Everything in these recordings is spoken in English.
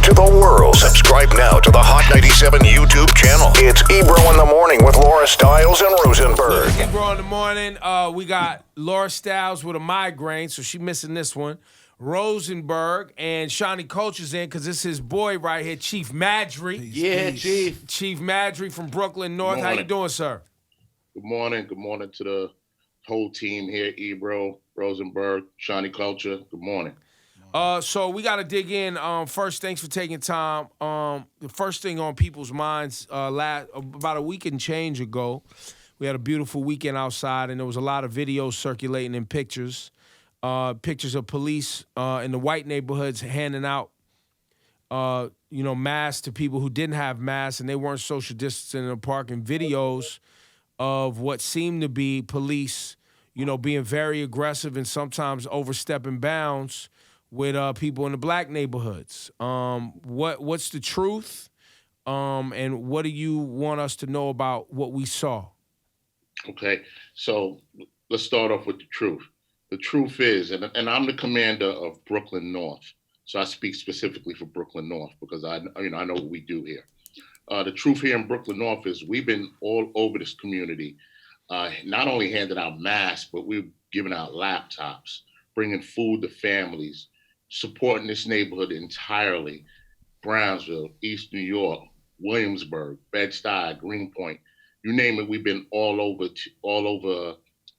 to the world. Subscribe now to the Hot 97 YouTube channel. It's Ebro in the Morning with Laura Stiles and Rosenberg. Ebro in the Morning. We got Laura Stiles with a migraine, so she's missing this one. Rosenberg and Shawnee Culture's in because it's his boy right here, Chief Maddrey. Chief. Chief Maddrey from Brooklyn North. How you doing, sir? Good morning. Good morning to the whole team here, Ebro, Rosenberg, Shawnee Culture. Good morning. So we got to dig in. First, thanks for taking time. The first thing on people's minds, about a week and change ago, we had a beautiful weekend outside, and there was a lot of videos circulating and pictures. Pictures of police in the white neighborhoods handing out, masks to people who didn't have masks and they weren't social distancing in the park, and videos of what seemed to be police, being very aggressive and sometimes overstepping bounds with people in the black neighborhoods. What's the truth? And what do you want us to know about what we saw? Okay, so let's start off with the truth. The truth is, and I'm the commander of Brooklyn North, so I speak specifically for Brooklyn North because I know what we do here. The truth here in Brooklyn North is we've been all over this community, not only handing out masks, but we've given out laptops, bringing food to families, supporting this neighborhood entirely. Brownsville, East New York, Williamsburg, Bed-Stuy, Greenpoint, you name it, we've been all over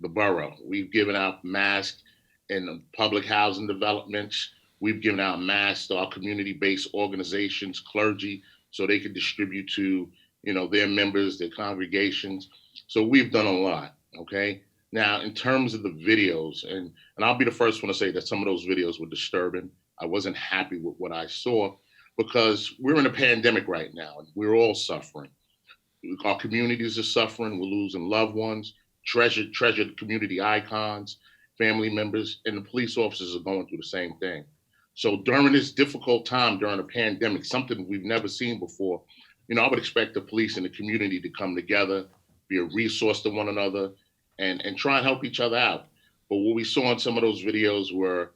the borough. We've given out masks in public housing developments. We've given out masks to our community-based organizations, clergy, so they can distribute to, their members, their congregations. So we've done a lot, okay? Now, in terms of the videos, and I'll be the first one to say that some of those videos were disturbing. I wasn't happy with what I saw because we're in a pandemic right now, and we're all suffering. Our communities are suffering. We're losing loved ones, treasured community icons, family members, and the police officers are going through the same thing. So during this difficult time, during a pandemic, something we've never seen before, I would expect the police and the community to come together, be a resource to one another, and try and help each other out. But what we saw in some of those videos were,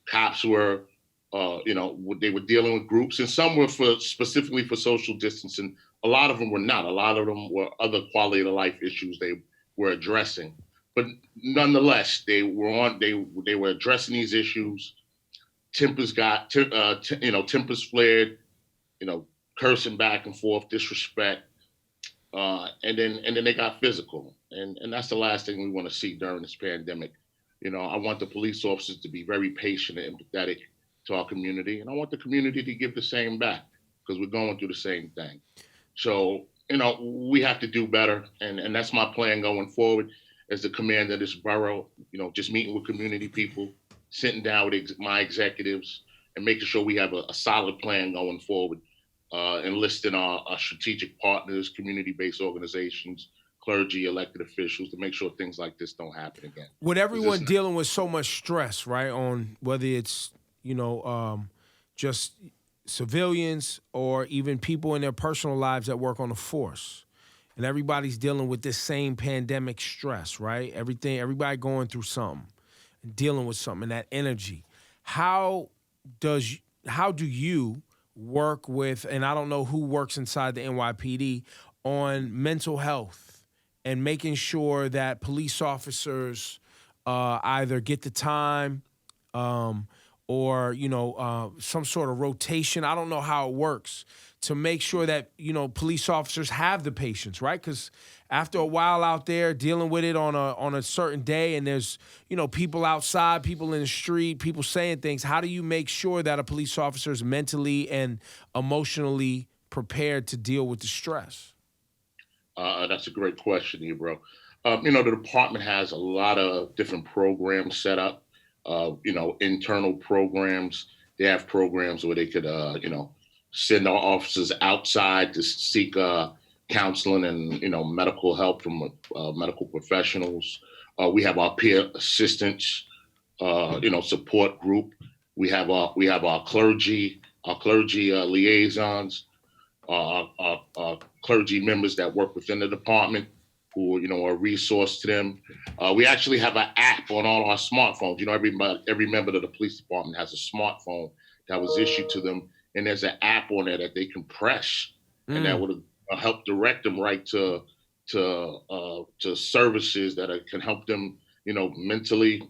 cops were, they were dealing with groups, and some were specifically for social distancing. A lot of them were not. A lot of them were other quality of life issues they were addressing. But nonetheless, they were addressing these issues. Tempers flared, cursing back and forth, disrespect. And then they got physical. And that's the last thing we want to see during this pandemic. I want the police officers to be very patient and empathetic to our community. And I want the community to give the same back because we're going through the same thing. So, we have to do better. And that's my plan going forward as the commander of this borough, just meeting with community people, sitting down with my executives and making sure we have a solid plan going forward, enlisting our strategic partners, community-based organizations, clergy, elected officials to make sure things like this don't happen again. With everyone dealing with so much stress, right, on whether it's, just civilians or even people in their personal lives that work on the force, and everybody's dealing with this same pandemic stress, right? Everybody going through something, dealing with something, that energy. How do you work with, and I don't know who works inside the NYPD, on mental health and making sure that police officers either get the time or, some sort of rotation. I don't know how it works to make sure that, police officers have the patience, right? Because after a while out there dealing with it on a certain day, and there's, people outside, people in the street, people saying things, how do you make sure that a police officer is mentally and emotionally prepared to deal with the stress? That's a great question, Ebro. The department has a lot of different programs set up, internal programs. They have programs where they could, send our officers outside to seek counseling and, medical help from medical professionals. We have our peer assistance, support group. We have our clergy liaisons, our clergy members that work within the department who, are a resource to them. We actually have an app on all our smartphones. Every member of the police department has a smartphone that was issued to them, and there's an app on there that they can press, and that would help direct them right to services that can help them, mentally,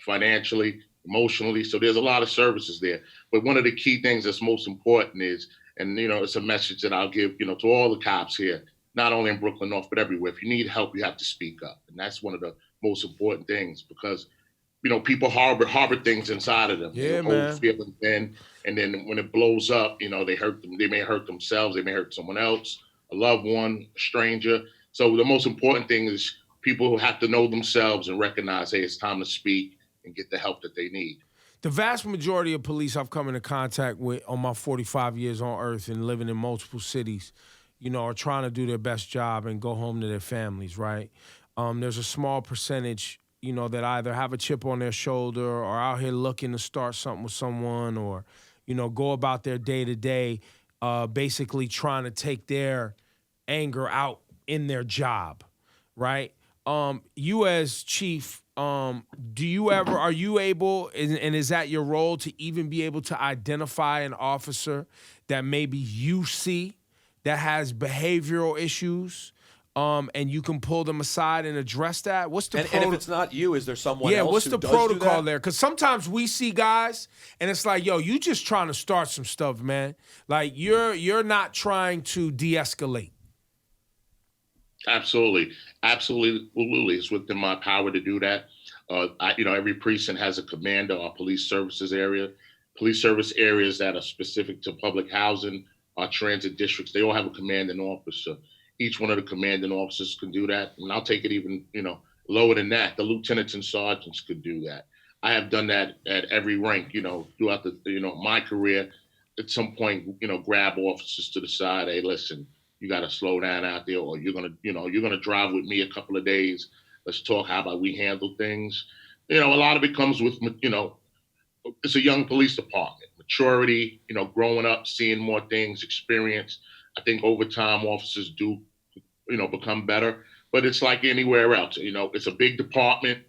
financially, emotionally. So there's a lot of services there. But one of the key things that's most important is, and it's a message that I'll give, to all the cops here, not only in Brooklyn North, but everywhere. If you need help, you have to speak up. And that's one of the most important things, because people harbor things inside of them. Yeah, Hold man. feelings in, and then when it blows up, they hurt them. They may hurt themselves. They may hurt someone else, a loved one, a stranger. So the most important thing is people who have to know themselves and recognize, hey, it's time to speak and get the help that they need. The vast majority of police I've come into contact with on my 45 years on earth and living in multiple cities, are trying to do their best job and go home to their families, right? There's a small percentage, that either have a chip on their shoulder or out here looking to start something with someone, or, go about their day-to-day, basically trying to take their anger out in their job, right? You as chief, are you able, and is that your role, to even be able to identify an officer that maybe you see that has behavioral issues, and you can pull them aside and address that? What's the and if it's not you, is there someone else what's who the does protocol do that? there? Because sometimes we see guys, and it's like, yo, you just trying to start some stuff, man. Like, you're not trying to de-escalate. Absolutely. It's within my power to do that. Every precinct has a commander or police services area. Police service areas that are specific to public housing, our transit districts, they all have a commanding officer. Each one of the commanding officers can do that. And I'll take it even, lower than that. The lieutenants and sergeants could do that. I have done that at every rank, throughout my career. At some point, grab officers to the side. Hey, listen, you got to slow down out there, or you're gonna drive with me a couple of days. Let's talk. How about we handle things? A lot of it comes with, it's a young police department, maturity, growing up, seeing more things, experience. I think over time officers do, become better, but it's like anywhere else. It's a big department.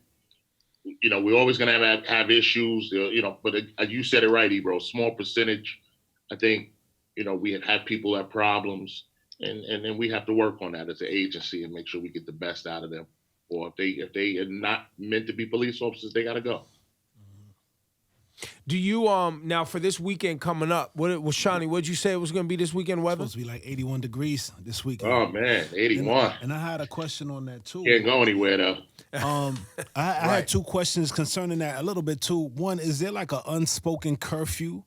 We're always going to have issues, but you said it right, Ebro, small percentage. I think, we have people that have problems, and then we have to work on that as an agency and make sure we get the best out of them. Or if they are not meant to be police officers, they got to go. Do you now for this weekend coming up? What was Shawnee? What'd you say it was going to be this weekend weather? It's supposed to be like 81 degrees this weekend. Oh man, 81. And I had a question on that too. Can't go anywhere though. I had two questions concerning that a little bit too. One, is there like an unspoken curfew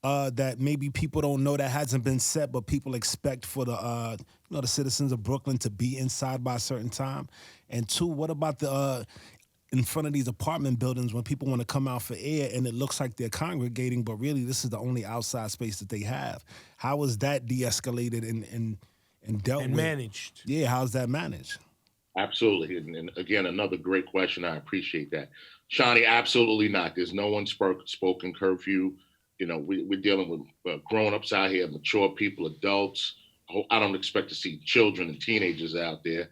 that maybe people don't know that hasn't been set, but people expect for the the citizens of Brooklyn to be inside by a certain time? And two, what about the in front of these apartment buildings when people want to come out for air and it looks like they're congregating, but really this is the only outside space that they have? How is that de-escalated and dealt and with? Managed? Yeah, how's that managed? Absolutely. And again, another great question. I appreciate that. Shawnee, absolutely not. There's no unspoken curfew. We're dealing with grown-ups out here, mature people, adults. I don't expect to see children and teenagers out there,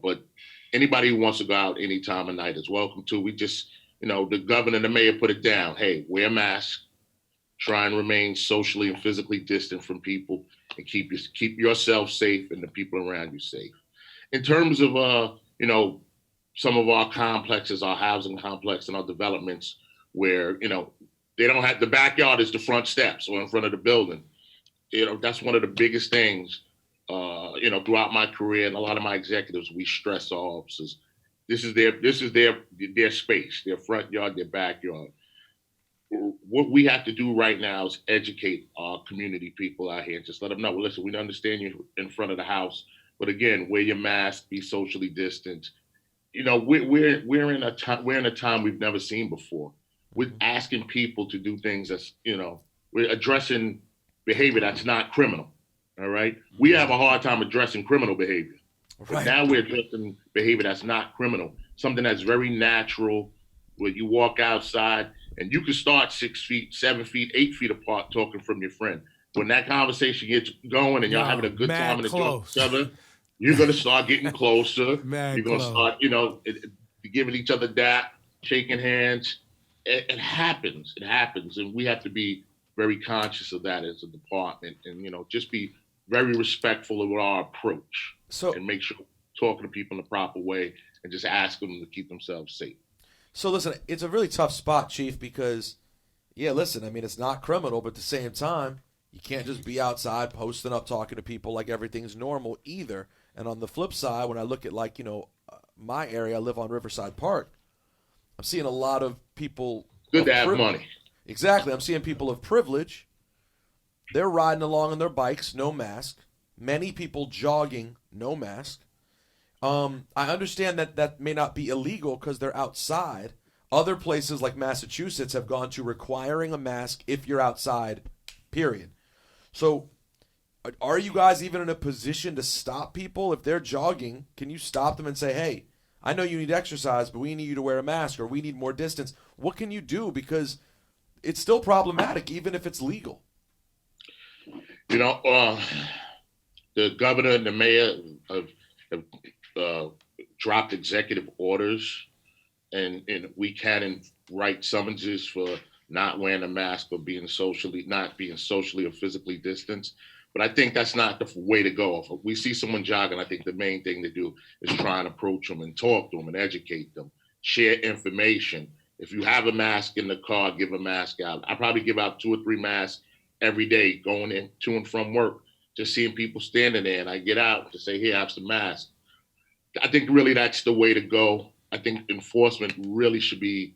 but anybody who wants to go out any time of night is welcome to. We just, the governor and the mayor put it down. Hey, wear a mask, try and remain socially and physically distant from people, and keep yourself safe and the people around you safe. In terms of, some of our complexes, our housing complex and our developments where, they don't have, the backyard is the front steps or in front of the building. That's one of the biggest things, throughout my career and a lot of my executives, we stress our officers. This is their space, their front yard, their backyard. What we have to do right now is educate our community people out here and just let them know, well, listen, we understand you're in front of the house, but again, wear your mask, be socially distant. We're in a time we've never seen before. We're asking people to do things that's, we're addressing behavior that's not criminal. All right. We have a hard time addressing criminal behavior. But Right. now we're addressing behavior that's not criminal, something that's very natural, where you walk outside and you can start 6 feet, 7 feet, 8 feet apart talking from your friend. When that conversation gets going and y'all having a good time and enjoying each other, you're going to start getting closer. You're going to start, giving each other that, shaking hands. It happens. And we have to be very conscious of that as a department, and just be very respectful of our approach, So, and make sure we're talking to people in the proper way, and just ask them to keep themselves safe. so listen, it's a really tough spot, Chief, because yeah, listen, I mean, it's not criminal, but at the same time, you can't just be outside posting up, talking to people like everything's normal either. And on the flip side, when I look at my area, I live on Riverside Park. I'm seeing a lot of people. Good to have money. Exactly. I'm seeing people of privilege. They're riding along on their bikes, no mask. Many people jogging, no mask. I understand that may not be illegal because they're outside. Other places like Massachusetts have gone to requiring a mask if you're outside, period. So are you guys even in a position to stop people? If they're jogging, can you stop them and say, hey, I know you need exercise, but we need you to wear a mask, or we need more distance? What can you do? Because it's still problematic, even if it's legal. The governor and the mayor have dropped executive orders, and we can write summonses for not wearing a mask or not being socially or physically distanced. But I think that's not the way to go. If we see someone jogging, I think the main thing to do is try and approach them and talk to them and educate them, share information. If you have a mask in the car, give a mask out. I probably give out 2 or 3 masks every day going in to and from work, just seeing people standing there, and I get out to say, here, have some masks. I think really that's the way to go. I think enforcement really should be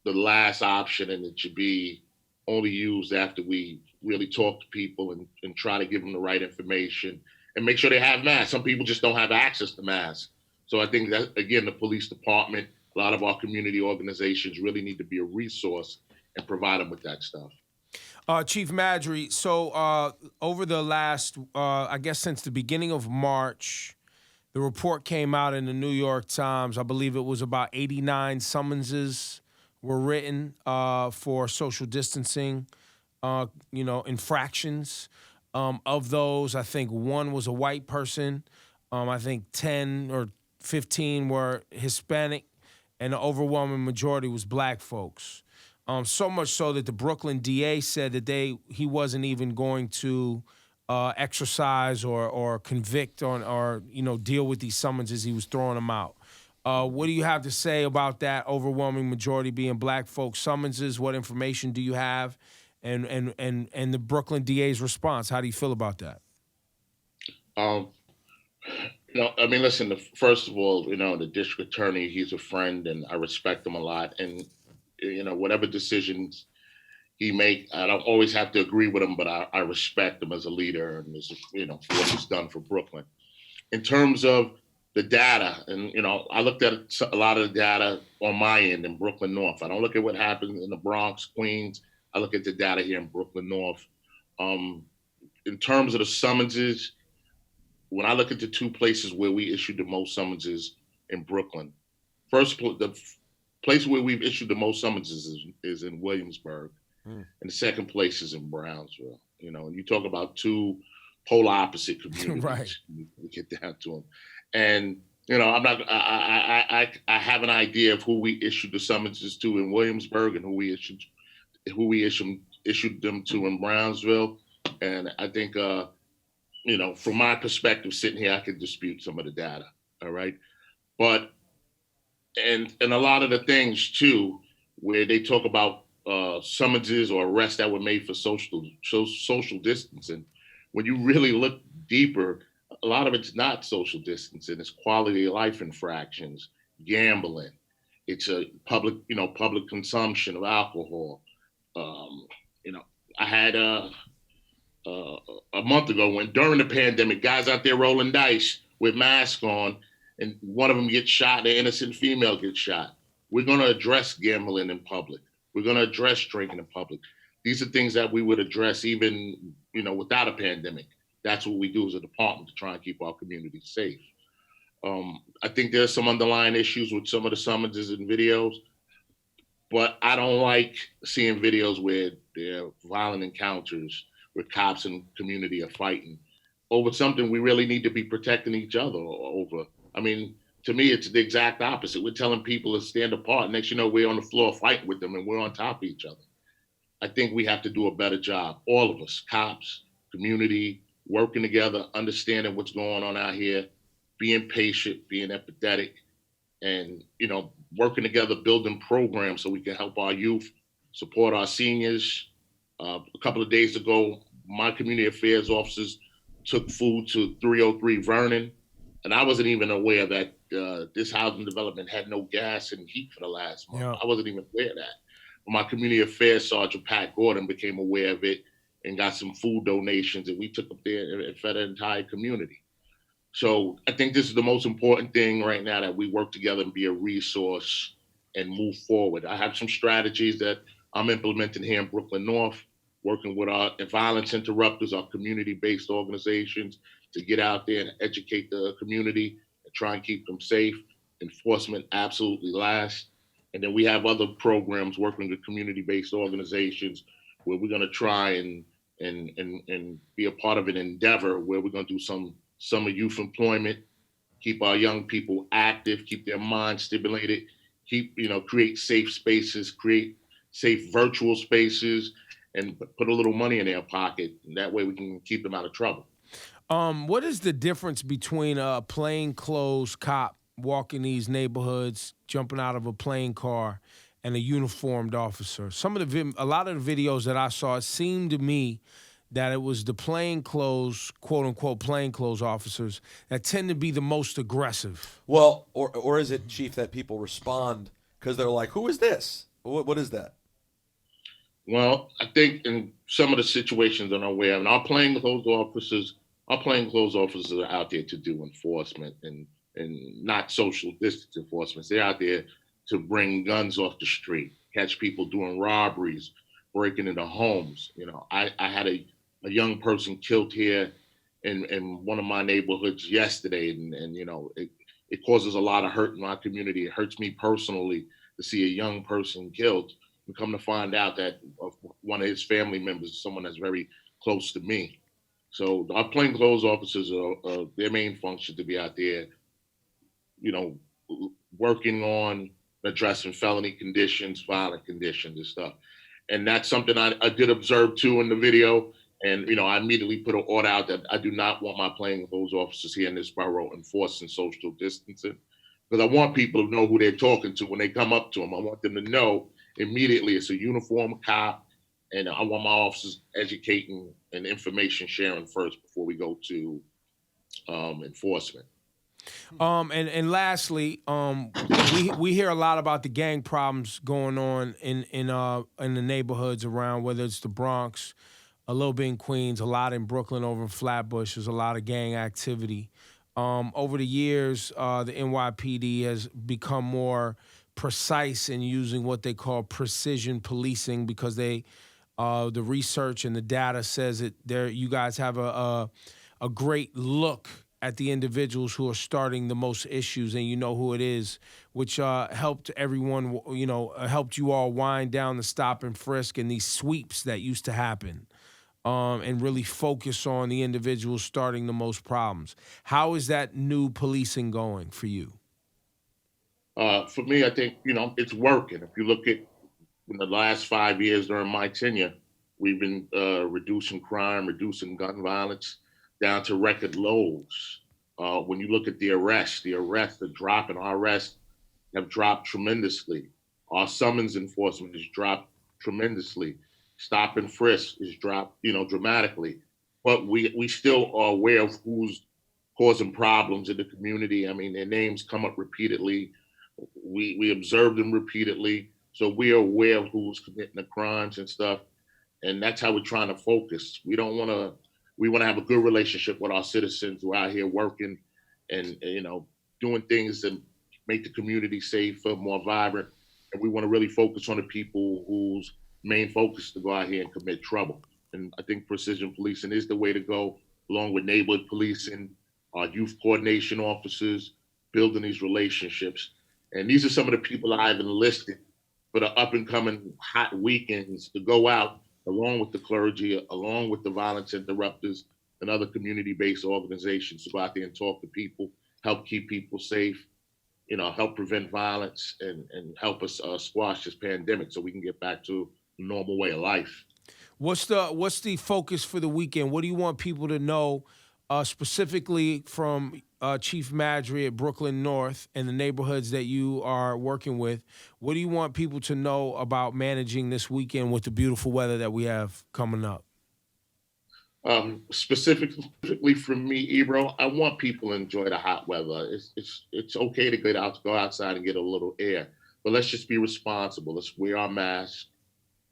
the last option, and it should be only used after we really talk to people and try to give them the right information and make sure they have masks. Some people just don't have access to masks. So I think that, again, the police department, a lot of our community organizations really need to be a resource and provide them with that stuff. Chief Maddrey, so over the last, I guess since the beginning of March, the report came out in the New York Times. I believe it was about 89 summonses were written for social distancing, infractions. Of those, I think 1 was a white person. I think 10 or 15 were Hispanic, and the overwhelming majority was black folks. So much so that the Brooklyn DA said that he wasn't even going to exercise or convict or deal with these summonses. He was throwing them out. What do you have to say about that overwhelming majority being black folks summonses? What information do you have? And the Brooklyn DA's response, how do you feel about that? Listen, first of all, the district attorney, he's a friend and I respect him a lot. And, whatever decisions he make, I don't always have to agree with him, but I respect him as a leader and as, for what he's done for Brooklyn. In terms of the data, and, I looked at a lot of the data on my end in Brooklyn North. I don't look at what happens in the Bronx, Queens. I look at the data here in Brooklyn North. In terms of the summonses, when I look at the 2 places where we issued the most summonses in Brooklyn, the place where we've issued the most summonses is in Williamsburg, and the second place is in Brownsville. And you talk about 2 polar opposite communities. Right. We get down to them, and I'm not. I have an idea of who we issued the summonses to in Williamsburg and who we issued them to in Brownsville, and I think from my perspective, sitting here, I could dispute some of the data. All right, but and a lot of the things too, where they talk about summonses or arrests that were made for social distancing. When you really look deeper, a lot of it's not social distancing. It's quality of life infractions, gambling. It's a public consumption of alcohol. I had a month ago when during the pandemic, guys out there rolling dice with masks on, and one of them gets shot, an innocent female gets shot. We're going to address gambling in public. We're going to address drinking in public. These are things that we would address even, without a pandemic. That's what we do as a department to try and keep our community safe. I think there's some underlying issues with some of the summonses and videos, but I don't like seeing videos where there are violent encounters where cops and community are fighting over something we really need to be protecting each other over. I mean, to me, it's the exact opposite. We're telling people to stand apart. Next, we're on the floor fighting with them and we're on top of each other. I think we have to do a better job. All of us, cops, community, working together, understanding what's going on out here, being patient, being empathetic, and working together, building programs so we can help our youth, support our seniors. A couple of days ago, my community affairs officers took food to 303 Vernon, and I wasn't even aware that this housing development had no gas and heat for the last month. Yeah. I wasn't even aware of that. But my community affairs sergeant Pat Gordon became aware of it and got some food donations, and we took up there and fed the entire community. So I think this is the most important thing right now, that we work together and be a resource and move forward. I have some strategies that I'm implementing here in Brooklyn North, working with our violence interrupters, our community-based organizations, to get out there and educate the community and try and keep them safe. Enforcement absolutely last. And then we have other programs working with community-based organizations where we're going to try and be a part of an endeavor where we're going to do some summer youth employment, keep our young people active, keep their minds stimulated, create safe spaces, create safe virtual spaces, and put a little money in their pocket. And that way we can keep them out of trouble. What is the difference between a plainclothes cop walking these neighborhoods, jumping out of a plane car, and a uniformed officer? A lot of the videos that I saw, it seemed to me that it was the plainclothes, quote unquote, plainclothes officers that tend to be the most aggressive. Well, or is it, Chief, that people respond because they're like, "Who is this? What is that?" Well, I think in some of the situations that I'm aware of, and our plainclothes officers are out there to do enforcement and not social distance enforcement. They're out there to bring guns off the street, catch people doing robberies, breaking into homes. I had a young person killed here in one of my neighborhoods yesterday, and it causes a lot of hurt in my community. It hurts me personally to see a young person killed, and come to find out that one of his family members is someone that's very close to me. So our plainclothes officers are their main function to be out there, working on addressing felony conditions, violent conditions, and stuff. And that's something I did observe too in the video. And I immediately put an order out that I do not want my plainclothes officers here in this borough enforcing social distancing, because I want people to know who they're talking to when they come up to them. I want them to know immediately it's a uniformed cop, and I want my officers educating and information sharing first before we go to enforcement. And lastly, we hear a lot about the gang problems going on in the neighborhoods around, whether it's the Bronx, a little bit in Queens, a lot in Brooklyn, over in Flatbush. There's a lot of gang activity. Over the years, the NYPD has become more precise in using what they call precision policing, because the research and the data says that you guys have a great look at the individuals who are starting the most issues, and you know who it is, which helped everyone, helped you all wind down the stop and frisk and these sweeps that used to happen, and really focus on the individuals starting the most problems. How is that new policing going for you? For me, I think, it's working. If you look at in the last 5 years during my tenure, we've been reducing crime, reducing gun violence down to record lows. When you look at the drop in our arrests have dropped tremendously. Our summons enforcement has dropped tremendously. Stop and frisk is dropped, dramatically. But we still are aware of who's causing problems in the community. I mean, their names come up repeatedly. We observe them repeatedly. So we are aware of who's committing the crimes and stuff. And that's how we're trying to focus. We want to have a good relationship with our citizens who are out here working and doing things that make the community safer, more vibrant. And we want to really focus on the people whose main focus is to go out here and commit trouble. And I think precision policing is the way to go, along with neighborhood policing, our youth coordination officers, building these relationships. And these are some of the people that I've enlisted for the up and coming hot weekends to go out along with the clergy, along with the violence interrupters and other community-based organizations to go out there and talk to people, help keep people safe, help prevent violence and help us squash this pandemic so we can get back to normal way of life. What's the focus for the weekend? What do you want people to know, specifically from Chief Maddrey at Brooklyn North and the neighborhoods that you are working with? What do you want people to know about managing this weekend with the beautiful weather that we have coming up? Specifically for me, Ebro, I want people to enjoy the hot weather. It's okay to go outside and get a little air, but let's just be responsible. Let's wear our masks.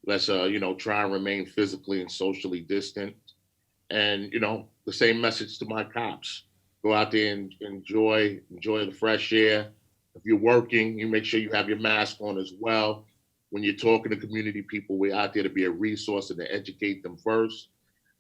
Let's try and remain physically and socially distant. And the same message to my cops: go out there and enjoy the fresh air. If you're working, you make sure you have your mask on as well. When you're talking to community people, we're out there to be a resource and to educate them first.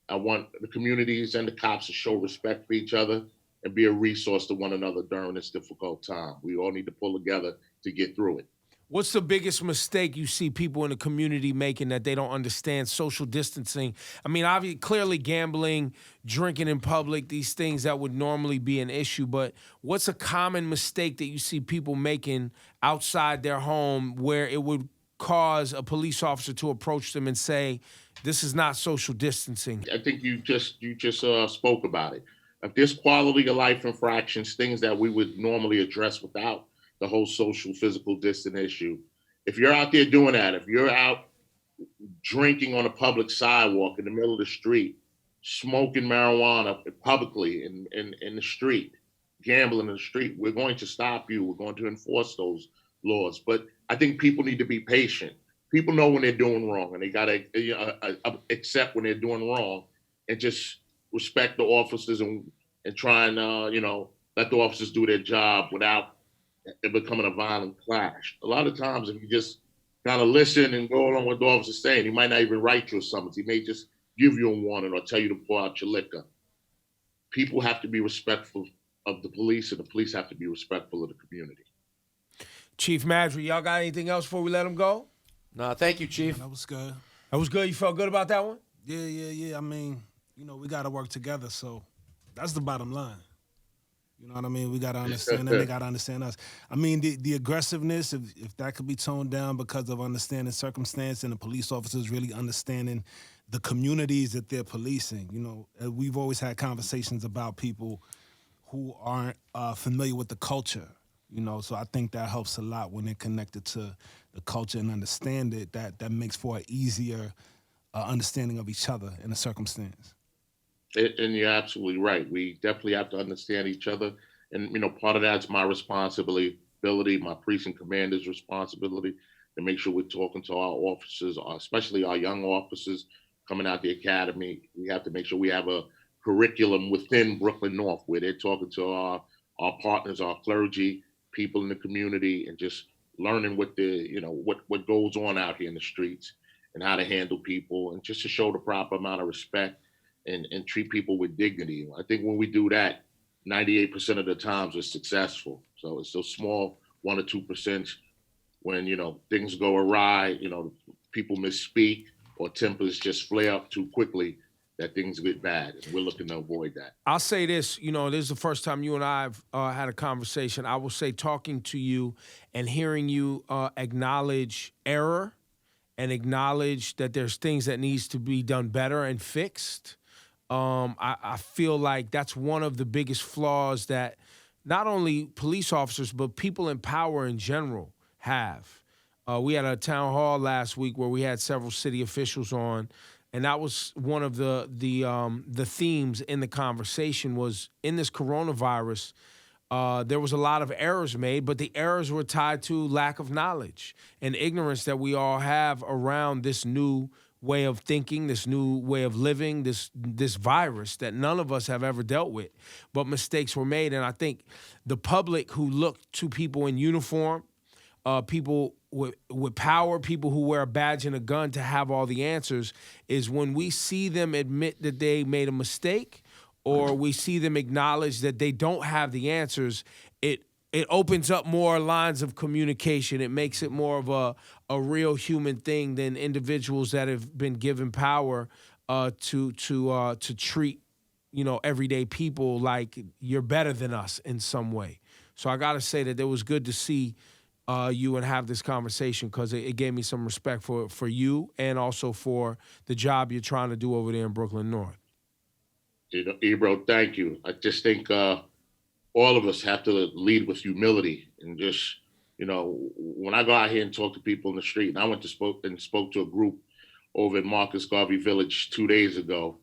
I want the communities and the cops to show respect for each other and be a resource to one another during this difficult time. We all need to pull together to get through it. What's the biggest mistake you see people in the community making that they don't understand social distancing? I mean, obviously, clearly gambling, drinking in public, these things that would normally be an issue, but what's a common mistake that you see people making outside their home where it would cause a police officer to approach them and say, this is not social distancing? I think you just spoke about it. If there's quality of life infractions, things that we would normally address without the whole social physical distance issue. If you're out there doing that, if you're out drinking on a public sidewalk in the middle of the street, smoking marijuana publicly in the street, gambling in the street, we're going to stop you. We're going to enforce those laws. But I think people need to be patient. People know when they're doing wrong, and they got to accept when they're doing wrong and just respect the officers and try and, let the officers do their job without it becoming a violent clash. A lot of times, if you just kind of listen and go along with what the officer's saying, he might not even write you a summons. He may just give you a warning or tell you to pour out your liquor. People have to be respectful of the police, and the police have to be respectful of the community. Chief Maddrey, y'all got anything else before we let him go? Nah, thank you, Chief. That was good. That was good. You felt good about that one? Yeah. I mean, we got to work together, so that's the bottom line. You know what I mean? We got to understand them. They got to understand us. I mean, the aggressiveness, if that could be toned down because of understanding circumstance and the police officers really understanding the communities that they're policing. We've always had conversations about people who aren't familiar with the culture. So I think that helps a lot when they're connected to the culture and understand it. That makes for an easier understanding of each other in a circumstance. And you're absolutely right. We definitely have to understand each other. And, part of that's my responsibility, my precinct commander's responsibility to make sure we're talking to our officers, especially our young officers coming out the academy. We have to make sure we have a curriculum within Brooklyn North where they're talking to our partners, our clergy, people in the community, and just learning what what goes on out here in the streets and how to handle people and just to show the proper amount of respect and treat people with dignity. I think when we do that, 98% of the times we're successful. So it's those small 1 or 2% when, things go awry, people misspeak or tempers just flare up too quickly that things get bad. And we're looking to avoid that. I'll say this, this is the first time you and I have had a conversation. I will say talking to you and hearing you acknowledge error and acknowledge that there's things that needs to be done better and fixed. I feel like that's one of the biggest flaws that not only police officers, but people in power in general have. We had a town hall last week where we had several city officials on, and that was one of the themes in the conversation was in this coronavirus, there was a lot of errors made, but the errors were tied to lack of knowledge and ignorance that we all have around this new way of thinking, this new way of living, this virus that none of us have ever dealt with, but mistakes were made. And I think the public who look to people in uniform, people with power, people who wear a badge and a gun to have all the answers, is when we see them admit that they made a mistake or we see them acknowledge that they don't have the answers, it opens up more lines of communication. It makes it more of a real human thing than individuals that have been given power to treat, everyday people like you're better than us in some way. So I got to say that it was good to see you and have this conversation, because it gave me some respect for you and also for the job you're trying to do over there in Brooklyn North. Ebro, thank you. I just think all of us have to lead with humility and just, when I go out here and talk to people in the street, and I went to spoke to a group over in Marcus Garvey Village 2 days ago.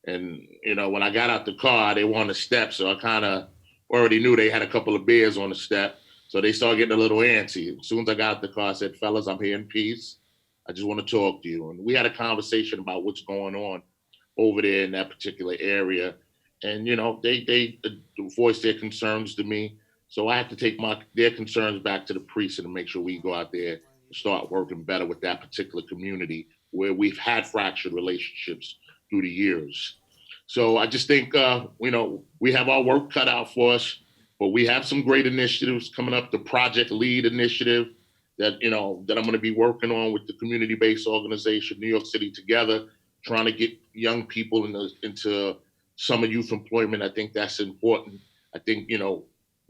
And, when I got out the car, they were on the step. So I kind of already knew they had a couple of beers on the step. So they started getting a little antsy. As soon as I got out the car, I said, fellas, I'm here in peace. I just want to talk to you. And we had a conversation about what's going on over there in that particular area. And, they voiced their concerns to me. So I have to take their concerns back to the precinct and make sure we go out there and start working better with that particular community where we've had fractured relationships through the years. So I just think, we have our work cut out for us, but we have some great initiatives coming up. The Project Lead initiative that I'm going to be working on with the community-based organization, New York City Together, trying to get young people into summer youth employment. I think that's important. I think,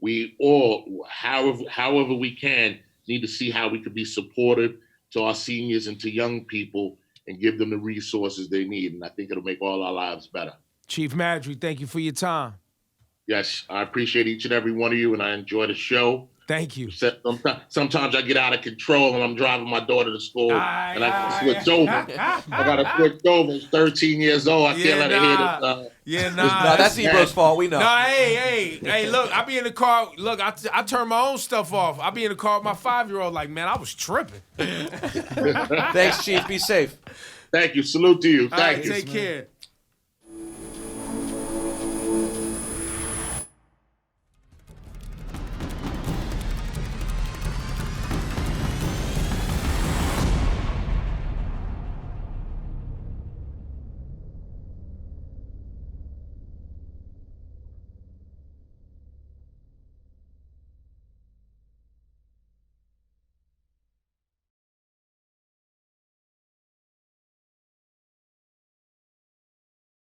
we all, however we can, need to see how we could be supportive to our seniors and to young people and give them the resources they need. And I think it'll make all our lives better. Chief Maddrey, thank you for your time. Yes, I appreciate each and every one of you, and I enjoy the show. Thank you. Sometimes I get out of control and I'm driving my daughter to school and I switch over. I got to switch over. She's 13 years old. I can't let her hear this. No, that's Ebro's fault. We know. No, hey, look, I be in the car. Look, I turn my own stuff off. I be in the car with my 5-year-old like, man, I was tripping. Thanks, Chief. Be safe. Thank you. Salute to you. Thank you. Take care.